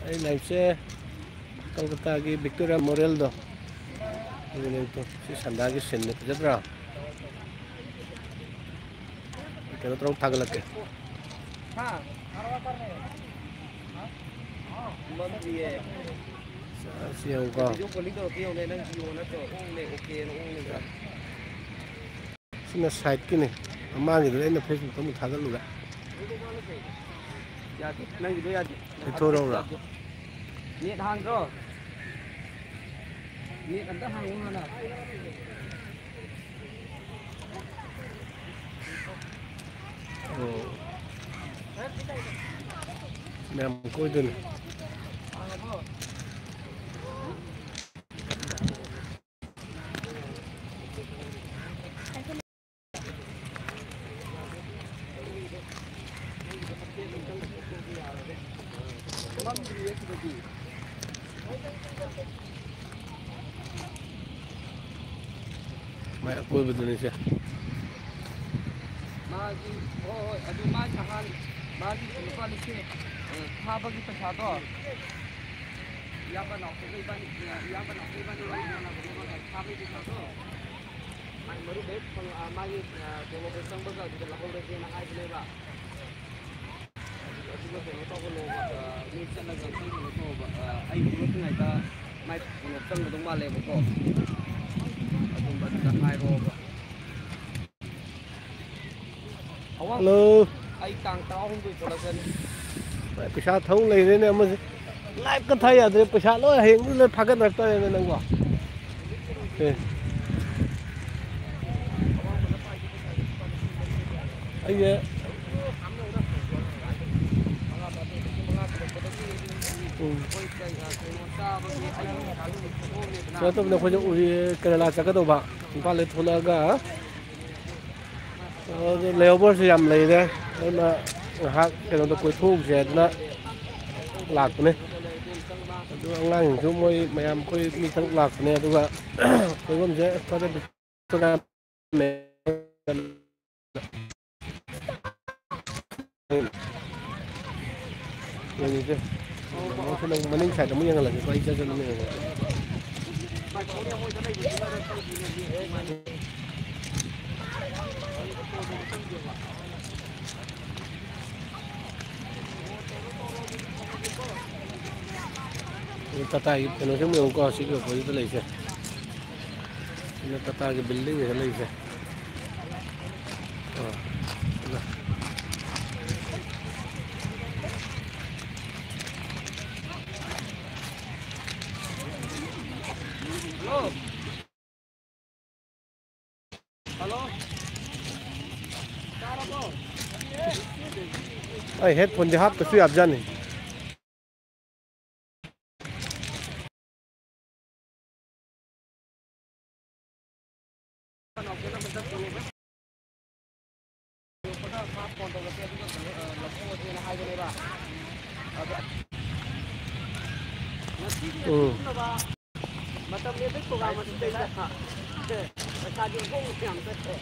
ꯑꯩ ꯂꯥꯏꯐꯁꯦ ꯀꯜꯀꯇꯥꯒꯤ ꯚꯤꯛꯇꯣꯔꯤꯌꯥ ꯃꯣꯔꯦꯜꯗꯣ ꯑꯗꯨꯅꯦ ꯁꯤ ꯁꯟꯗꯥꯒꯤ ꯁꯤꯟꯅꯤ ꯐꯖꯗ꯭ꯔꯥ ꯀꯩꯅꯣ ꯇꯧꯔ ꯊꯥꯒꯠꯂꯛꯀꯦ ꯁꯤ ꯌꯦꯡꯉꯨꯀꯣ ꯁꯤꯅ ꯁꯥꯏꯠꯀꯤꯅꯤ ꯃꯃꯥꯡꯒꯤꯗꯨꯅ ꯑꯩꯅ ꯐꯦꯁꯕꯨꯛꯇ ꯑꯃꯨꯛ ꯊꯥꯒꯠꯂꯨꯔꯦ ꯅꯪꯒꯤꯗꯣ ꯌꯥꯗꯦ ꯂꯩꯊꯣꯔꯛꯎꯔꯥ ꯅꯦꯠ ꯍꯥꯡꯗ꯭ꯔꯣ ꯅꯦꯠ ꯑꯝꯇ ꯍꯥꯡꯉꯨ ꯍꯥꯟꯅ ꯃꯌꯥꯝ ꯀꯣꯏꯗꯣꯏꯅꯤ ꯃꯥꯏ ꯑꯀꯣꯏꯕꯗꯨꯅꯤꯁꯦ ꯃꯥꯒꯤ ꯍꯣꯏ ꯑꯗꯨ ꯃꯥꯒꯤ ꯅꯍꯥꯟ ꯃꯥꯒꯤ ꯂꯨꯄꯥ ꯂꯤꯁꯤꯡ ꯊꯥꯕꯒꯤ ꯄꯩꯁꯥꯗꯣ ꯏꯌꯥꯝꯕ ꯅꯥꯎꯆꯒ ꯏꯕꯥꯅꯤ ꯋꯥꯔꯤ ꯁꯥꯟꯅꯕꯅꯦꯕ ꯊꯥꯕꯒꯤ ꯄꯩꯁꯥꯗꯣ ꯃꯥꯒꯤ ꯃꯔꯨꯞ ꯍꯦꯛ ꯃꯥꯒꯤ ꯇꯣꯂꯣꯞ ꯍꯦꯛ ꯆꯪꯕꯒ ꯑꯗꯨꯗ ꯂꯧꯍꯧꯔꯁꯦꯅ ꯍꯥꯏꯕꯅꯦꯕ ꯑꯗꯨꯒ ꯀꯩꯅꯣ ꯇꯧꯍꯜꯂꯣꯕ ꯃꯤ ꯆꯠꯂꯒ ꯑꯩꯈꯣꯏ ꯀꯩꯅꯣ ꯇꯧꯕ ꯑꯩ ꯊꯣꯛꯂꯛꯇ꯭ꯔꯤꯉꯩꯗ ꯃꯥꯏ ꯇꯣꯂꯣꯞ ꯆꯪꯒꯗꯧ ꯃꯥꯜꯂꯦꯕꯀꯣ ꯑꯗꯨꯝꯕ ꯑꯗꯨꯗ ꯍꯥꯏꯔꯣꯕ ꯍꯜꯂꯣ ꯑꯩ ꯇꯥꯡ 16 ꯊꯣꯛꯂꯛꯀꯅꯤ ꯄꯩꯁꯥ ꯊꯧ ꯂꯩꯔꯦꯅꯦ ꯑꯃꯁꯦ ꯂꯥꯏꯚꯀ ꯊꯥ ꯌꯥꯗ꯭ꯔꯦ ꯄꯩꯁꯥ ꯂꯣꯏ ꯍꯌꯦꯡ ꯂꯣꯏ ꯊꯥꯒꯠꯅꯔꯛꯇꯣꯔꯦꯅꯦ ꯅꯪꯀꯣ ꯑꯩꯁꯦ ꯀꯩꯅꯣ ꯇꯧꯕꯅꯦ ꯑꯩꯈꯣꯏꯁꯦ ꯎꯔꯤ ꯀꯦꯔꯦꯂꯥ ꯆꯠꯀꯗꯧꯕ ꯏꯝꯐꯥꯜꯗꯩ ꯊꯣꯛꯂꯛꯑꯒ ꯂꯦꯑꯣꯚꯔꯁꯨ ꯌꯥꯝ ꯂꯩꯔꯦ ꯑꯗꯨꯅ ꯉꯥꯏꯍꯥꯛ ꯀꯩꯅꯣꯗ ꯀꯣꯏꯊꯣꯛꯎꯁꯦ ꯑꯗꯨꯅ ꯂꯥꯛꯄꯅꯦ ꯑꯗꯨ ꯑꯉꯥꯡꯁꯤꯡꯁꯨ ꯃꯣꯏ ꯃꯌꯥꯝ ꯑꯩꯈꯣই ꯃꯤ 3 ꯂꯥꯛꯄꯅꯦ ꯑꯗꯨꯒ ꯀꯣꯏꯐꯝꯁꯦ ꯌꯦꯡꯉꯤꯁꯦ ꯃꯅꯤꯡ ꯁꯥꯏꯠ ꯑꯃꯨꯛ ꯌꯦꯡꯍꯜꯂꯒꯦꯀꯣ ꯑꯩ ꯆꯠꯅ ꯌꯦꯡꯉꯒꯦ ꯇꯥꯇꯥꯒꯤ ꯀꯩꯅꯣꯁꯦ ꯑꯃꯨꯛ ꯌꯦꯡꯉꯨꯀꯣ ꯁꯤꯒꯤ ꯑꯣꯄꯣꯖꯤꯠꯇ ꯂꯩꯁꯦ ꯁꯤꯅ ꯇꯥꯇꯥꯒꯤ ꯕꯤꯜꯗꯤꯡꯁꯤꯗ ꯂꯩꯁꯦ ꯍꯜꯂꯣ ꯇꯥꯔꯕꯣ ꯑꯩ ꯍꯦꯠꯐꯣꯟꯁꯦ ꯍꯥꯞꯇꯁꯨ ꯌꯥꯕꯖꯥꯠꯅꯤ ꯃꯇꯝ ꯂꯦꯞꯄꯩ ꯄ꯭ꯔꯣꯒ꯭ꯔꯥꯝ ꯑꯗꯨ ꯄꯩꯁꯥꯗꯤ ꯍꯣꯡ ꯌꯥꯝ ꯆꯠꯈ꯭ꯔꯦ